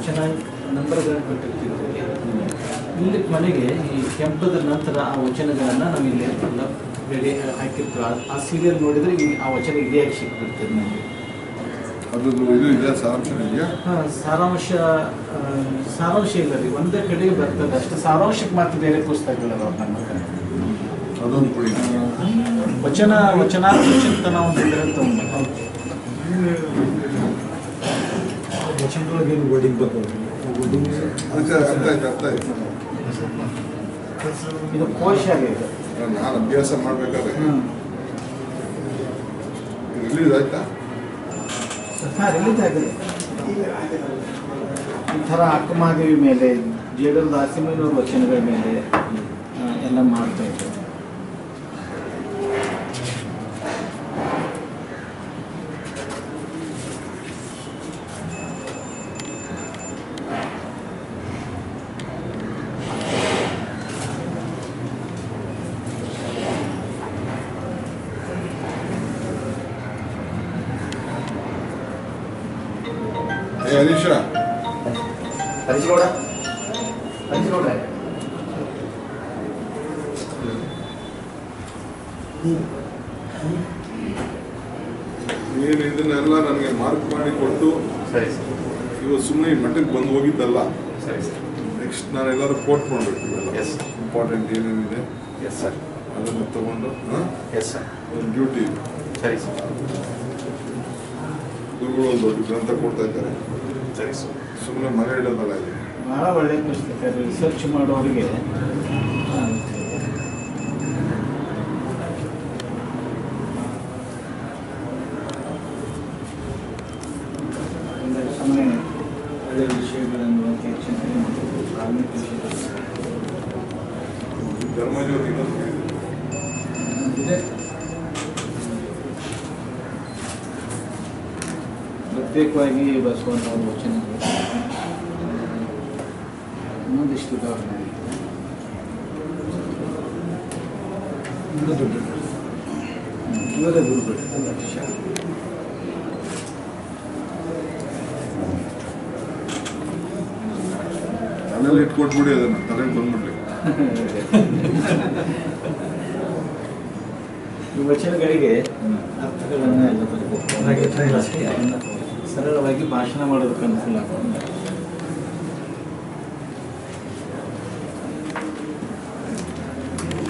ಚೆನ್ನಾಗಿ ನಂಬರ್ಗಳನ್ನು ಕೊಟ್ಟಿರ್ತಿದ್ವಿ. ಇಲ್ಲಿ ಮನೆಗೆ ಈ ಕೆಂಪದ ನಂತರ ಆ ವಚನಗಳನ್ನು ನಾವು ಇಲ್ಲಿ ಎಲ್ಲ ರೆಡಿ ಹಾಕಿರ್ತೀವಿ. ಆ ಸೀರಿಯಲ್ ನೋಡಿದರೆ ಈ ಆ ವಚನ ಇಡಿಯಾಗಿ ಸಿಕ್ಬಿಡ್ತದೆ ನಮಗೆ. ಅದು ಇದು ಇದೆಯಾ ಸಾರಾಂಶ ಇದೆಯಾ? ಹಾಂ, ಸಾರಾಂಶ ಇಲ್ಲ ರೀ, ಒಂದೇ ಕಡೆಗೆ ಬರ್ತದೆ ಅಷ್ಟೇ. ಸಾರಾಂಶಕ್ಕೆ ಮಾತ್ರ ಬೇರೆ ಪುಸ್ತಕಗಳದಾವ ನಮ್ಮ ಹತ್ರ. ಅದೊಂದು ಕೊಡಿ. ವಚನಾರ್ಥ ಚಿಂತನ ಒಂದು ಗ್ರಂಥ ಒಂದು. ವಚನದೊಳಗೆ ವರ್ಡಿಂಗ್ ಬರ್ತದೆ. ಅರ್ಥ ಆಯ್ತು. ಇದು ಕೋಶ ಆಗಿದೆ. ನಾನು ಅಭ್ಯಾಸ ಮಾಡ್ಬೇಕಾದ್ರೆ ರಿಲೀಸ್ ಆಯ್ತಾ? ಹಾಂ, ರಿಲೀಸ್ ಆಗಿದೆ. ಈ ಥರ ಅಕ್ಕಮಹಾದೇವಿ ಮೇಲೆ, ಜೇಡಲ್ ದಾಸಿಮಯ್ಯನವ್ರ ವಚನಗಳ ಮೇಲೆ ಎಲ್ಲ ಮಾಡ್ತಾ ಇದ್ದರು. ಹರೀಶ ಹರಿಸಿಗೌಡ ನೀನು ಇದನ್ನೆಲ್ಲ ನನಗೆ ಮಾರ್ಕ್ ಮಾಡಿ ಕೊಟ್ಟು ಸರಿ ಸರ್. ಇವತ್ತು ಸುಮ್ಮನೆ ಈ ಮಟ್ಟಕ್ಕೆ ಬಂದು ಹೋಗಿದ್ದಲ್ಲ. ಸರಿ ಸರ್. ನೆಕ್ಸ್ಟ್ ನಾನು ಎಲ್ಲರೂ ಕೋಟ್ ಮಾಡಬೇಕು. ಇವೆಲ್ಲ ಎಸ್ ಇಂಪಾರ್ಟೆಂಟ್ ಏನೇನಿದೆ ಎಸ್ ಸರ್. ಅದನ್ನು ತಗೊಂಡು ಎಸ್ ಸರ್. ಒಂದು ಡ್ಯೂಟಿ ಇದೆ. ಸರಿ ಸರ್. ಗುರುಗಳು ಒಂದು ದೊಡ್ಡ ಗ್ರಂಥ ಕೊಡ್ತಾ ಇದ್ದಾರೆ. ಸರಿ ಸರ್. ಸುಮ್ಮನೆ ಮನೆ ಇಡೋದಲ್ಲ ಇದೆ. ಭಾಳ ಒಳ್ಳೆಯ ಪುಸ್ತಕ. ರಿಸರ್ಚ್ ಮಾಡೋರಿಗೆ ಸುಮ್ಮನೆ ಒಳ್ಳೆಯ ವಿಷಯಗಳನ್ನು ಚಿಂತನೆ ಮಾಡಬೇಕು. ಪ್ರಾಥಮಿಕ ವಿಷಯಗಳು ಧರ್ಮಜ್ಯೋತಿ ಇದೆ. ಪ್ರತ್ಯೇಕವಾಗಿ ಬಸವಣ್ಣವ್ರ ವಚನಗಳು ಇನ್ನೊಂದಿಷ್ಟು ಉದಾಹರಣೆ ಇವರೇ ಗುರುಗಳು. ತಲೆಯಲ್ಲಿ ಇಟ್ಕೊಟ್ಬಿಡಿ, ಅದನ್ನು ತಲೆಗೆ ಬಂದ್ಬಿಡ್ಲಿ. ಈ ವಚನಗಳಿಗೆ ಅರ್ಥಗಳನ್ನು ಎಲ್ಲ ಬರಬೇಕು. ಸರಳವಾಗಿ ಭಾಷಣ ಮಾಡೋದಕ್ಕೆ ಅನುಕೂಲ ಆಗುತ್ತೆ.